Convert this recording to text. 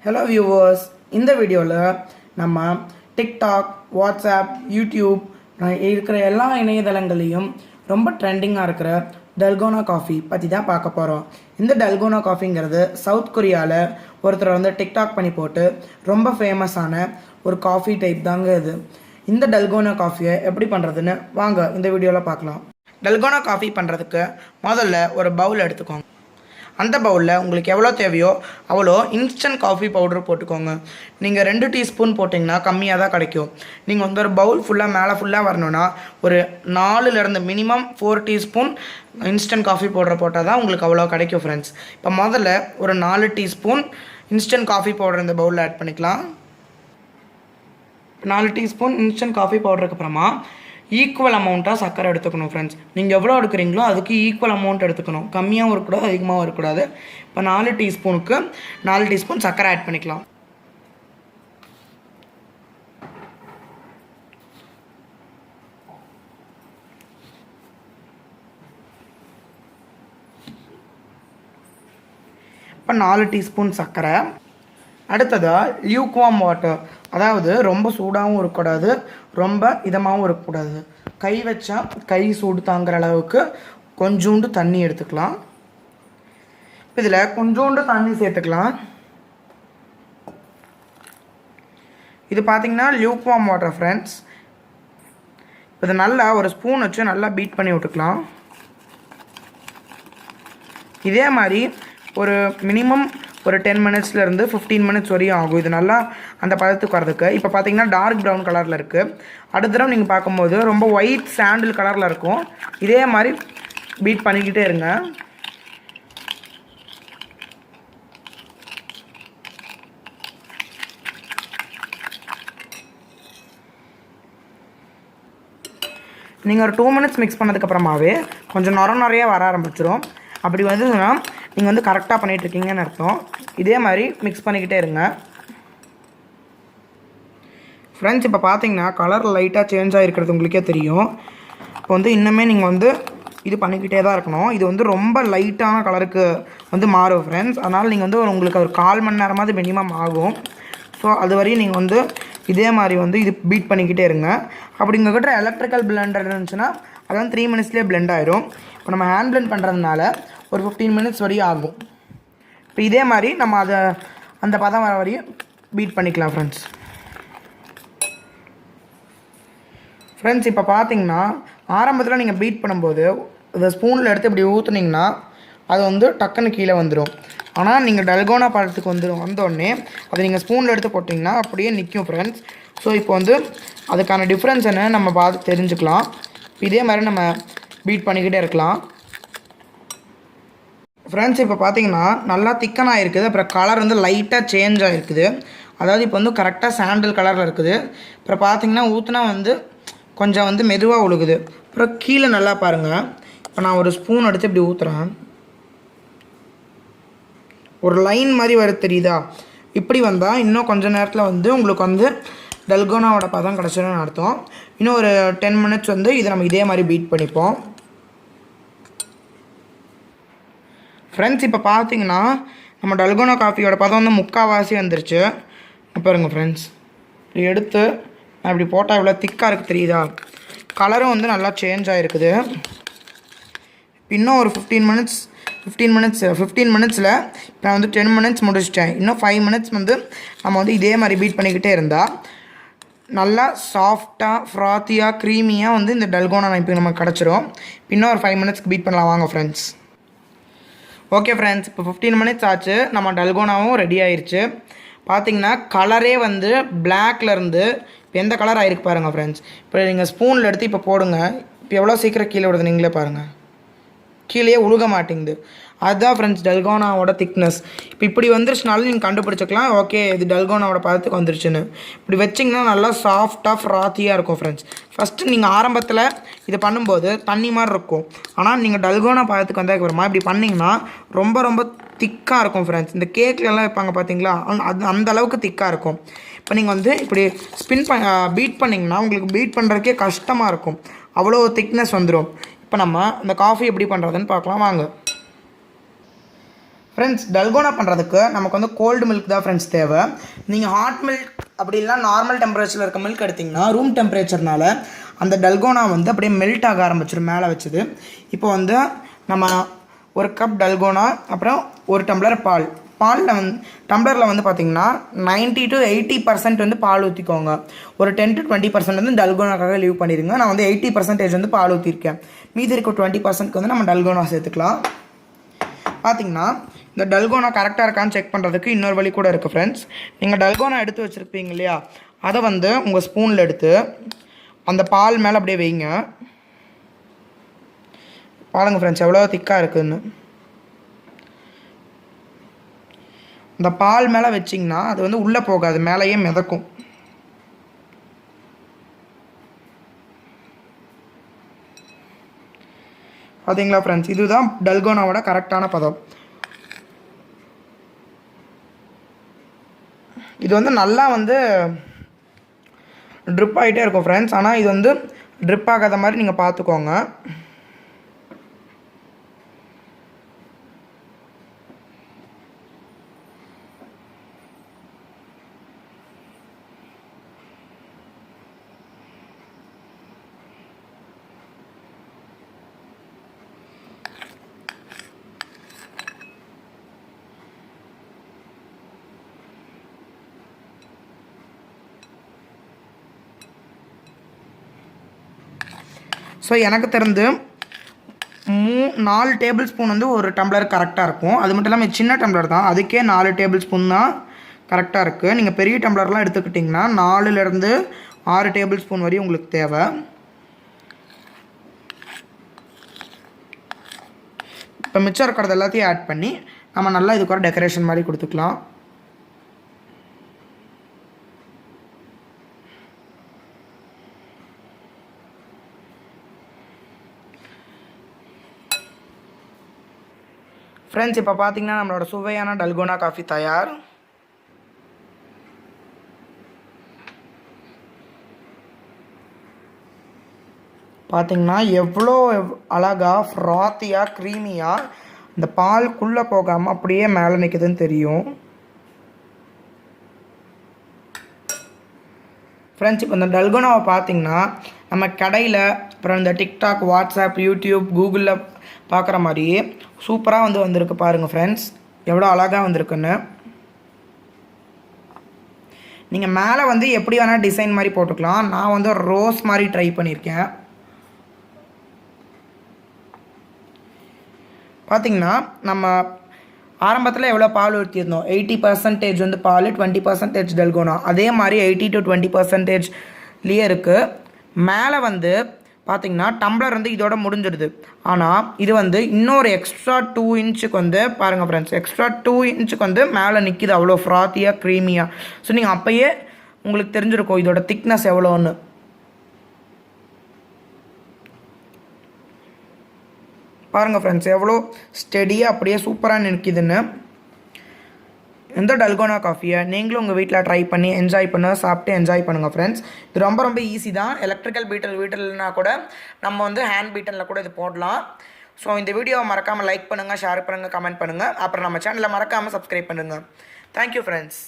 Hello viewers, இந்த வீடியோவில் நம்ம டிக்டாக், வாட்ஸ்அப், யூடியூப் இருக்கிற எல்லா இணையதளங்களையும் ரொம்ப ட்ரெண்டிங்காக இருக்கிற டல்கோனா காஃபி பற்றி தான் பார்க்க போகிறோம். இந்த டல்கோனா காஃபிங்கிறது சவுத் கொரியாவில் ஒருத்தர் வந்து டிக்டாக் பண்ணி போட்டு ரொம்ப ஃபேமஸான ஒரு காஃபி டைப் தாங்க இது. இந்த டல்கோனா காஃபியை எப்படி பண்ணுறதுன்னு வாங்க இந்த வீடியோவில் பார்க்கலாம். டல்கோனா காஃபி பண்ணுறதுக்கு முதல்ல ஒரு பவுல் எடுத்துக்கோங்க. அந்த பவுலில் உங்களுக்கு எவ்வளோ தேவையோ அவ்வளோ இன்ஸ்டன்ட் காஃபி பவுடர் போட்டுக்கோங்க. நீங்கள் 2 டீஸ்பூன் போட்டிங்கன்னா கம்மியாக தான் கிடைக்கும். நீங்கள் வந்து ஒரு பவுல் ஃபுல்லாக வரணுன்னா ஒரு 4லேருந்து minimum 4 teaspoon instant coffee powder போட்டால் தான் உங்களுக்கு அவ்வளோ கிடைக்கும் ஃப்ரெண்ட்ஸ். இப்போ முதல்ல ஒரு 4 டீஸ்பூன் இன்ஸ்டன்ட் காஃபி பவுடர் இந்த பவுலில் ஆட் பண்ணிக்கலாம். 4 டீஸ்பூன் இன்ஸ்டன்ட் காஃபி பவுடருக்கு அப்புறமா ஈக்குவல் அமௌண்ட்டாக சர்க்கரை எடுத்துக்கணும் ஃப்ரெண்ட்ஸ். நீங்கள் எவ்வளோ எடுக்கிறீங்களோ அதுக்கு ஈக்குவல் அமௌண்ட் எடுத்துக்கணும். கம்மியாகவும் இருக்கக்கூடாது, அதிகமாகவும் இருக்கக்கூடாது. இப்போ 4 டீஸ்பூனுக்கு 4 டீஸ்பூன் சர்க்கரை ஆட் பண்ணிக்கலாம். இப்போ 4 டீஸ்பூன் சர்க்கரை. அடுத்ததாக லியூக்வார்ம் வாட்டர், அதாவது ரொம்ப சூடாகவும் இருக்கக்கூடாது, ரொம்ப இதமாகவும் இருக்கக்கூடாது. கை வச்சா கை சூடு தாங்குற அளவுக்கு கொஞ்சோண்டு தண்ணி எடுத்துக்கலாம். இதில் கொஞ்சோண்டு தண்ணி சேர்த்துக்கலாம். இது பார்த்திங்கன்னா லியூக்வார்ம் வாட்டர் ஃப்ரெண்ட்ஸ். இது நல்லா ஒரு ஸ்பூன் வச்சு நல்லா பீட் பண்ணி விட்டுக்கலாம். இதே மாதிரி ஒரு மினிமம் ஒரு 10 மினிட்ஸ்லேருந்து 15 மினிட்ஸ் வரையும் ஆகும் இது நல்லா அந்த பதத்துக்கு வரதுக்கு. இப்போ பார்த்தீங்கன்னா டார்க் ப்ரௌன் கலரில் இருக்குது. அடுத்த தடவை நீங்கள் பார்க்கும்போது ரொம்ப ஒயிட் சாண்டில் கலரில் இருக்கும். இதே மாதிரி பீட் பண்ணிக்கிட்டே இருங்க. நீங்கள் ஒரு 2 மினிட்ஸ் மிக்ஸ் பண்ணதுக்கப்புறமாவே கொஞ்சம் நிறையா வர ஆரம்பிச்சிடும். அப்படி வந்துன்னா நீங்கள் வந்து கரெக்டாக பண்ணிகிட்ருக்கீங்கன்னு அர்த்தம். இதே மாதிரி மிக்ஸ் பண்ணிக்கிட்டே இருங்க ஃப்ரெண்ட்ஸ். இப்போ பார்த்தீங்கன்னா கலர் லைட்டாக சேஞ்ச் ஆகிருக்கிறது உங்களுக்கே தெரியும். இப்போ வந்து இன்னுமே நீங்கள் வந்து இது பண்ணிக்கிட்டே தான் இருக்கணும். இது வந்து ரொம்ப லைட்டான கலருக்கு வந்து மாறும் ஃப்ரெண்ட்ஸ். அதனால் நீங்கள் வந்து உங்களுக்கு ஒரு 1/4 மணி நேரமாவது மினிமம் ஆகும். ஸோ அது வரையும் நீங்கள் வந்து இதே மாதிரி வந்து இது பீட் பண்ணிக்கிட்டே இருங்க. அப்படி உங்கள்கிட்ட எலக்ட்ரிக்கல் பிளெண்டர் இருந்துச்சுன்னா அதெல்லாம் 3 மினிட்ஸ்லேயே பிளெண்ட் ஆயிரும். இப்போ நம்ம ஹேண்ட் பிளெண்ட் பண்ணுறதுனால ஒரு 15 மினிட்ஸ் வரையும் ஆகும். இப்போ இதே மாதிரி நம்ம அந்த பதம் வர வரையும் பீட் பண்ணிக்கலாம் ஃப்ரெண்ட்ஸ். இப்போ பார்த்தீங்கன்னா ஆரம்பத்தில் நீங்கள் பீட் பண்ணும்போது இதை ஸ்பூனில் எடுத்து இப்படி ஊற்றுனீங்கன்னா அது வந்து டக்குன்னு கீழே வந்துடும். ஆனால் நீங்கள் டல்கோனா பழத்துக்கு வந்தோடனே அதை நீங்கள் ஸ்பூனில் எடுத்து போட்டிங்கன்னா அப்படியே நிற்கும் ஃப்ரெண்ட்ஸ். ஸோ இப்போ வந்து அதுக்கான டிஃப்ரென்ஸ் என்ன நம்ம பார்த்து தெரிஞ்சுக்கலாம். இதே மாதிரி நம்ம பீட் பண்ணிக்கிட்டே இருக்கலாம் ஃப்ரெண்ட்ஸ். இப்போ பார்த்தீங்கன்னா நல்லா திக்கனாக இருக்குது. அப்புறம் கலர் வந்து லைட்டாக சேஞ்ச் ஆகிருக்குது. அதாவது இப்போ வந்து கரெக்டாக சாண்டில் கலரில் இருக்குது. அப்புறம் பார்த்தீங்கன்னா ஊற்றுனா வந்து கொஞ்சம் வந்து மெதுவாக ஒழுகுது. அப்புறம் கீழே நல்லா பாருங்கள். இப்போ நான் ஒரு ஸ்பூன் எடுத்து இப்படி ஊற்றுறேன். ஒரு லைன் மாதிரி வருது தெரியுதா? இப்படி வந்தால் இன்னும் கொஞ்சம் நேரத்தில் வந்து உங்களுக்கு வந்து டல்கோனாவோட பதம் கிடச்சிடும்னு அர்த்தம். இன்னும் ஒரு 10 மினிட்ஸ் வந்து இதை நம்ம இதே மாதிரி பீட் பண்ணிப்போம் ஃப்ரெண்ட்ஸ். இப்போ பார்த்தீங்கன்னா நம்ம டல்கோனா காஃபியோட பதம் வந்து முக்கால்வாசி வந்துருச்சு. பாருங்கள் ஃப்ரெண்ட்ஸ், இப்படி எடுத்து நான் இப்படி போட்டால் இவ்வளோ திக்காக இருக்குது தெரியுதா? கலரும் வந்து நல்லா சேஞ்ச் ஆகிருக்குது. இன்னும் ஒரு 15 மினிட்ஸில் நான் வந்து 10 மினிட்ஸ் முடிச்சிட்டேன். இன்னும் 5 மினிட்ஸ் வந்து நம்ம வந்து இதே மாதிரி பீட் பண்ணிக்கிட்டே இருந்தால் நல்லா சாஃப்டாக ஃப்ராத்தியாக க்ரீமியாக வந்து இந்த டல்கோனா இப்போ நமக்கு கிடச்சிரும். இன்னும் ஒரு 5 மினிட்ஸ்க்கு பீட் பண்ணலாம் வாங்க ஃப்ரெண்ட்ஸ். ஓகே ஃப்ரெண்ட்ஸ், இப்போ 15 மினிட்ஸ் ஆச்சு. நம்ம டல்கோனாவும் ரெடி ஆயிடுச்சு. பார்த்திங்கன்னா கலரே வந்து பிளாக்லேருந்து இப்போ எந்த கலர் ஆகிருக்கு பாருங்கள் ஃப்ரெண்ட்ஸ். இப்போ நீங்கள் ஸ்பூனில் எடுத்து இப்போ போடுங்க. இப்போ எவ்வளோ சீக்கிரம் கீழே விடுது நீங்களே பாருங்கள். கீழே உழுக மாட்டேங்குது. அதுதான் ஃப்ரெண்ட்ஸ் டல்கோனாவோட திக்னஸ். இப்போ இப்படி வந்துருச்சுனாலும் நீங்கள் கண்டுபிடிச்சிக்கலாம், ஓகே இது டல்கோனாவோட பதத்துக்கு வந்துருச்சுன்னு. இப்படி வச்சிங்கன்னா நல்லா சாஃப்டாக ஃப்ராத்தியாக இருக்கும் ஃப்ரெண்ட்ஸ். ஃபஸ்ட்டு நீங்கள் ஆரம்பத்தில் இது பண்ணும்போது தண்ணி மாதிரி இருக்கும். ஆனால் நீங்கள் டல்கோனா பதத்துக்கு வந்ததுக்கு அப்புறமா இப்படி பண்ணிங்கன்னா ரொம்ப ரொம்ப திக்காக இருக்கும் ஃப்ரெண்ட்ஸ். இந்த கேக்லலாம் வைப்பாங்க பார்த்தீங்களா, அந்த அளவுக்கு திக்காக இருக்கும். இப்போ நீங்கள் வந்து இப்படி பீட் பண்ணிங்கன்னா உங்களுக்கு பீட் பண்ணுறதுக்கே கஷ்டமாக இருக்கும். அவ்வளோ திக்னஸ் வந்துடும். இப்போ நம்ம அந்த காஃபி எப்படி பண்ணுறதுன்னு பார்க்கலாம் வாங்க. ஃப்ரெண்ட்ஸ் டல்கோனா பண்ணுறதுக்கு நமக்கு வந்து கோல்டு மில்க் தான் ஃப்ரெண்ட்ஸ் தேவை. நீங்கள் ஹாட் மில்க் அப்படி இல்லைனா நார்மல் டெம்பரேச்சரில் இருக்க மில்க் எடுத்திங்கன்னா ரூம் டெம்பரேச்சர்னால அந்த டல்கோனா வந்து அப்படியே மெல்ட் ஆக ஆரம்பிச்சிடும் மேலே வச்சது. இப்போ வந்து நம்ம ஒரு கப் டல்கோனா அப்புறம் ஒரு டம்ளர் பாலில் வந்து டம்ளரில் வந்து பார்த்திங்கன்னா 90 to 80% வந்து பால் ஊற்றிக்கோங்க. ஒரு 10 to 20% வந்து டல்கோனாக்காக லீவ் பண்ணிடுங்க. நான் வந்து 80% வந்து பால் ஊற்றிருக்கேன். மீதி இருக்க 20%க்கு வந்து நம்ம டல்கோனா சேர்த்துக்கலாம். பார்த்திங்கன்னா இந்த டல்கோனா கரெக்டாக இருக்கான்னு செக் பண்ணுறதுக்கு இன்னொரு வழி கூட இருக்குது ஃப்ரெண்ட்ஸ். நீங்கள் டல்கோனா எடுத்து வச்சுருப்பீங்க இல்லையா, அதை வந்து உங்கள் ஸ்பூனில் எடுத்து அந்த பால் மேலே அப்படியே வைங்க. பாருங்கள் ஃப்ரெண்ட்ஸ் எவ்வளோ திக்காக இருக்குதுன்னு. இந்த பால் மேலே வச்சிங்கன்னா அது வந்து உள்ளே போகாது, மேலேயே மிதக்கும். பார்த்தீங்களா ஃப்ரெண்ட்ஸ், இதுதான் டல்கோனாவோட கரெக்டான பதம். இது வந்து நல்லா வந்து ட்ரிப் ஆகிட்டே இருக்கும் ஃப்ரெண்ட்ஸ். ஆனால் இது வந்து ட்ரிப் ஆகாத மாதிரி நீங்கள் பார்த்துக்கோங்க. ஸோ எனக்கு தெரிந்து 4 டேபிள் ஸ்பூன் வந்து ஒரு டம்ளர் கரெக்டாக இருக்கும். அது மட்டும் இல்லாமல் சின்ன டம்ளர் தான், அதுக்கே 4 டேபிள் ஸ்பூன் தான் கரெக்டாக இருக்குது. நீங்கள் பெரிய டம்ளர்லாம் எடுத்துக்கிட்டிங்கன்னா 4லேருந்து 6 டேபிள் ஸ்பூன் வரையும் உங்களுக்கு தேவை. இப்போ மிச்சம் இருக்கிறது எல்லாத்தையும் ஆட் பண்ணி நம்ம நல்லா இதுக்கு ஒரு டெக்கரேஷன் மாதிரி கொடுத்துக்கலாம். ஃப்ரெண்ட்ஸ் இப்போ பார்த்தீங்கன்னா நம்மளோட சுவையான டல்கோனா காஃபி தயார். பார்த்தீங்கன்னா எவ்வளோ அழகாக ஃப்ராத்தியாக க்ரீமியாக இந்த பால்குள்ளே போகாமல் அப்படியே மேலே நிற்குதுன்னு தெரியும். ஃப்ரெண்ட்ஸ் இப்போ இந்த டல்கோனாவை பார்த்தீங்கன்னா நம்ம கடையில் அப்புறம் இந்த டிக்டாக், வாட்ஸ்அப், யூடியூப், கூகுளில் பார்க்குற மாதிரியே சூப்பராக வந்து வந்திருக்கு பாருங்கள் ஃப்ரெண்ட்ஸ், எவ்வளோ அழகாக வந்திருக்குன்னு. நீங்கள் மேலே வந்து எப்படி வேணால் டிசைன் மாதிரி போட்டுக்கலாம். நான் வந்து ரோஸ் மாதிரி ட்ரை பண்ணியிருக்கேன். பார்த்திங்கன்னா நம்ம ஆரம்பத்தில் எவ்வளோ பால் ஊற்றிருந்தோம், 80% வந்து பால், 20% டல்கோனா. அதே மாதிரி 80 to 20%லேயே இருக்குது. மேலே வந்து பார்த்திங்கன்னா டம்ளர் வந்து இதோட முடிஞ்சிடுது. ஆனால் இது வந்து இன்னொரு எக்ஸ்ட்ரா 2 இன்ச்சுக்கு வந்து பாருங்கள் ஃப்ரெண்ட்ஸ், எக்ஸ்ட்ரா 2 இன்ச்சுக்கு வந்து மேலே நிற்கிது, அவ்வளோ ஃப்ராத்தியாக க்ரீமியாக. ஸோ நீங்கள் அப்போயே உங்களுக்கு தெரிஞ்சிருக்கும் இதோட திக்னஸ் எவ்வளோன்னு. பாருங்கள் ஃப்ரெண்ட்ஸ் எவ்வளோ ஸ்டெடியாக அப்படியே சூப்பராக நிற்கிதுன்னு. இந்த டல்கோனா காஃபியை நீங்களும் உங்கள் வீட்டில் ட்ரை பண்ணி சாப்பிட்டு என்ஜாய் பண்ணுங்கள் ஃப்ரெண்ட்ஸ். இது ரொம்ப ரொம்ப ஈஸி தான். எலக்ட்ரிக்கல் பீட்டர் வீட்டில்னா கூட நம்ம வந்து ஹேண்ட் பீட்டரில் கூட இது போடலாம். ஸோ இந்த வீடியோவை மறக்காமல் லைக் பண்ணுங்கள், ஷேர் பண்ணுங்கள், கமெண்ட் பண்ணுங்கள். அப்புறம் நம்ம சேனலை மறக்காமல் சப்ஸ்கிரைப் பண்ணுங்கள். Thank you friends.